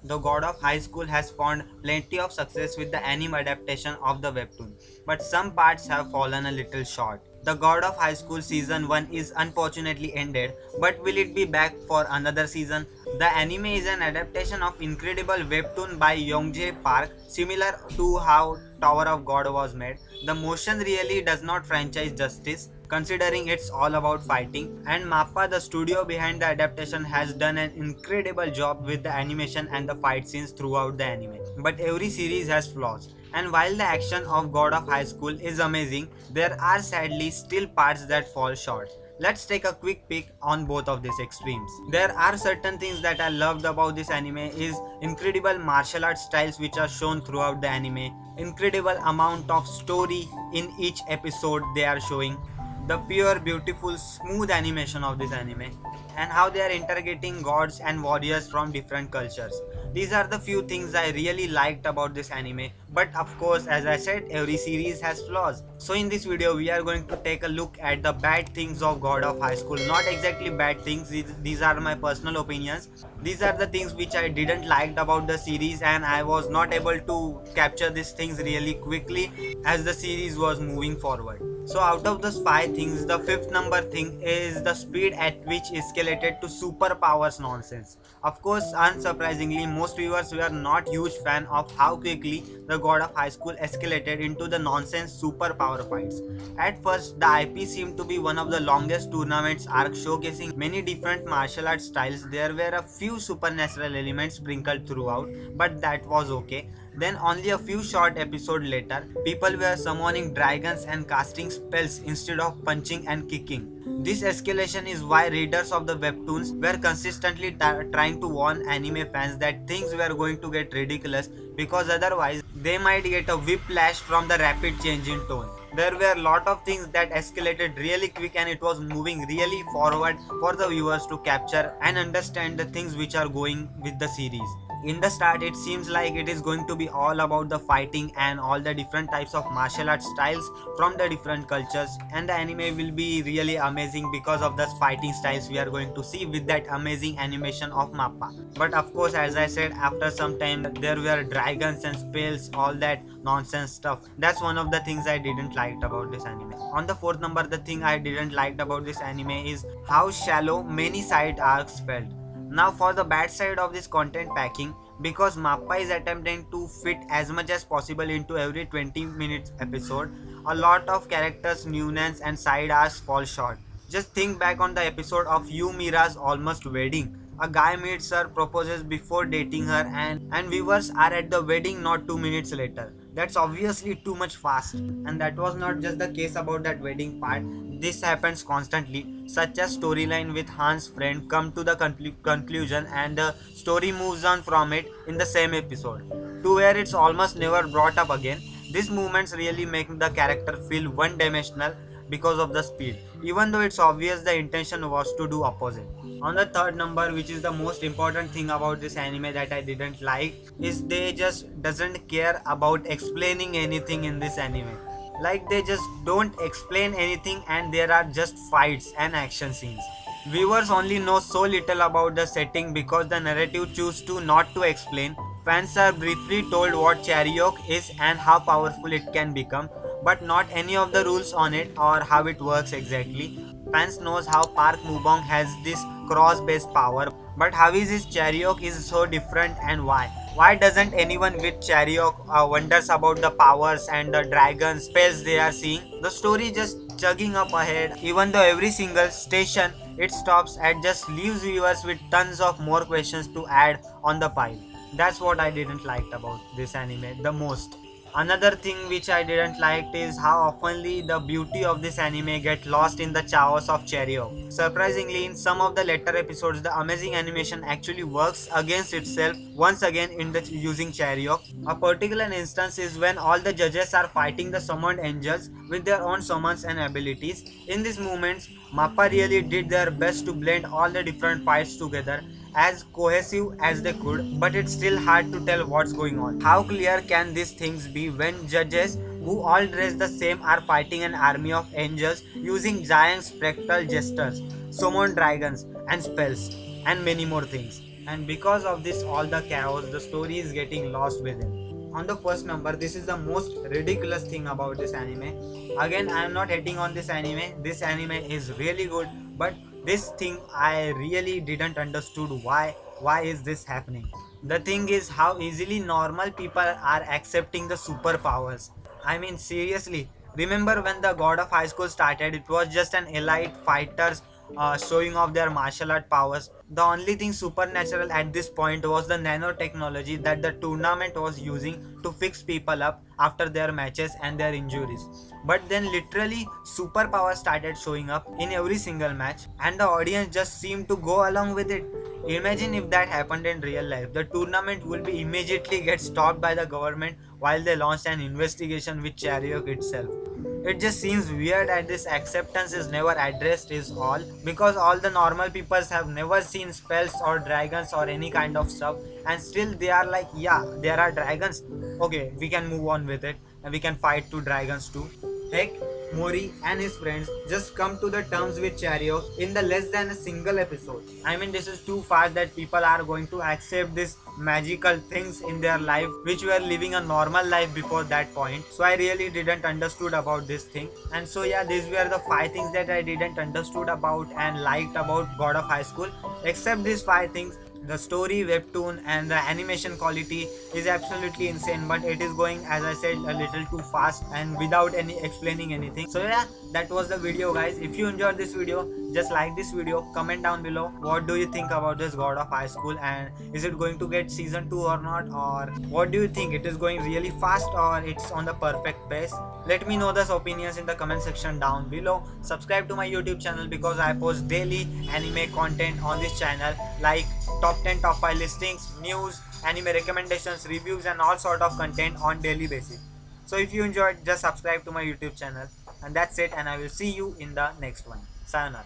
The god of high school has found plenty of success with the anime adaptation of the webtoon, but some parts have fallen a little short. The God of High School season 1 is unfortunately ended, but will it be back for another season? The anime is an adaptation of incredible webtoon by Yongjae Park, similar to how Tower of God was made. The motion really does not franchise justice, considering it's all about fighting, and Mappa, the studio behind the adaptation, has done an incredible job with the animation and the fight scenes throughout the anime. But every series has flaws, and while the action of God of High School is amazing, there are sadly still parts that fall short. Let's take a quick peek on both of these extremes. There are certain things that I loved about this anime is incredible martial arts styles which are shown throughout the anime, incredible amount of story in each episode they are showing, the pure beautiful smooth animation of this anime, and how they are interrogating gods and warriors from different cultures. These are the few things I really liked about this anime, but of course, as I said, every series has flaws. So in this video we are going to take a look at the bad things of God of High School. Not exactly bad things, these are my personal opinions. These are the things which I didn't liked about the series, and I was not able to capture these things really quickly as the series was moving forward. So out of those 5 things, the fifth number thing is the speed at which escalated to superpowers nonsense. Of course, unsurprisingly, most viewers were not huge fan of how quickly the God of High School escalated into the nonsense superpower fights. At first, the IP seemed to be one of the longest tournaments arc showcasing many different martial arts styles. There were a few supernatural elements sprinkled throughout, but that was okay. Then only a few short episodes later, people were summoning dragons and casting spells instead of punching and kicking. This escalation is why readers of the webtoons were consistently trying to warn anime fans that things were going to get ridiculous, because otherwise they might get a whiplash from the rapid change in tone. There were a lot of things that escalated really quick, and it was moving really forward for the viewers to capture and understand the things which are going with the series. In the start, it seems like it is going to be all about the fighting and all the different types of martial arts styles from the different cultures, and the anime will be really amazing because of the fighting styles we are going to see with that amazing animation of Mappa. But of course, as I said, after some time there were dragons and spells, all that nonsense stuff. That's one of the things I didn't like about this anime. On the fourth number, the thing I didn't like about this anime is how shallow many side arcs felt. Now for the bad side of this content packing, because Mappa is attempting to fit as much as possible into every 20 minutes episode, a lot of characters' nuance and side arcs fall short. Just think back on the episode of Mira's almost wedding. A guy meets her, proposes before dating her, and viewers are at the wedding not 2 minutes later. That's obviously too much fast. And that was not just the case about that wedding part. This happens constantly, such as storyline with Han's friend come to the conclusion and the story moves on from it in the same episode, to where it's almost never brought up again. These movements really make the character feel one-dimensional because of the speed, even though it's obvious the intention was to do opposite. On the third number, which is the most important thing about this anime that I didn't like, is they just doesn't care about explaining anything in this anime. Like they just don't explain anything, and there are just fights and action scenes. Viewers only know so little about the setting because the narrative choose to not to explain. Fans are briefly told what Chariok is and how powerful it can become, but not any of the rules on it or how it works exactly. Fans knows how Park Mubong has this cross-based power, but how is his Chariok is so different, and why? Why doesn't anyone with Chariok wonders about the powers and the dragon spells they are seeing? The story just chugging up ahead, even though every single station it stops at just leaves viewers with tons of more questions to add on the pile. That's what I didn't like about this anime the most. Another thing which I didn't like is how oftenly the beauty of this anime get lost in the chaos of Cheerio. Surprisingly, in some of the later episodes, the amazing animation actually works against itself once again in the using Cheerio. A particular instance is when all the judges are fighting the summoned angels with their own summons and abilities. In these moments, Mappa really did their best to blend all the different fights together as cohesive as they could, but it's still hard to tell what's going on. How clear can these things be when judges who all dress the same are fighting an army of angels using giant spectral gestures, summon dragons and spells, and many more things? and because of this all the chaos, the story is getting lost within. On the first number, this is the most ridiculous thing about this anime. Again, I am not hating on this anime. This anime is really good, but this thing I really didn't understood why is this happening. The thing is how easily normal people are accepting the superpowers. I mean, seriously, remember when the God of High School started, it was just an elite fighters showing off their martial art powers. The only thing supernatural at this point was the nanotechnology that the tournament was using to fix people up after their matches and their injuries. But then, literally, superpowers started showing up in every single match, and the audience just seemed to go along with it. Imagine if that happened in real life. The tournament will be immediately get stopped by the government while they launched an investigation with Chariot itself. It just seems weird that this acceptance is never addressed is all, because all the normal peoples have never seen spells or dragons or any kind of stuff, and still they are like, yeah, there are dragons. Okay, we can move on with it and we can fight two dragons too. Heck, Mori and his friends just come to the terms with Chariot in the less than a single episode. I mean, this is too fast that people are going to accept this magical things in their life which were living a normal life before that point. So I really didn't understood about this thing. And so yeah, these were the 5 things that I didn't understood about and liked about God of High School. Except these 5 things, the story, webtoon, and the animation quality is absolutely insane, but it is going, as I said, a little too fast and without any explaining anything. So yeah, that was the video, guys. If you enjoyed this video, just like this video, comment down below what do you think about this God of High School, and is it going to get season 2 or not, or what do you think, it is going really fast or it's on the perfect pace? Let me know those opinions in the comment section down below. Subscribe to my YouTube channel because I post daily anime content on this channel, like top 10, top 5 listings, news, anime recommendations, reviews, and all sort of content on daily basis. So if you enjoyed, just subscribe to my YouTube channel. And that's it, and I will see you in the next one. Sayonara.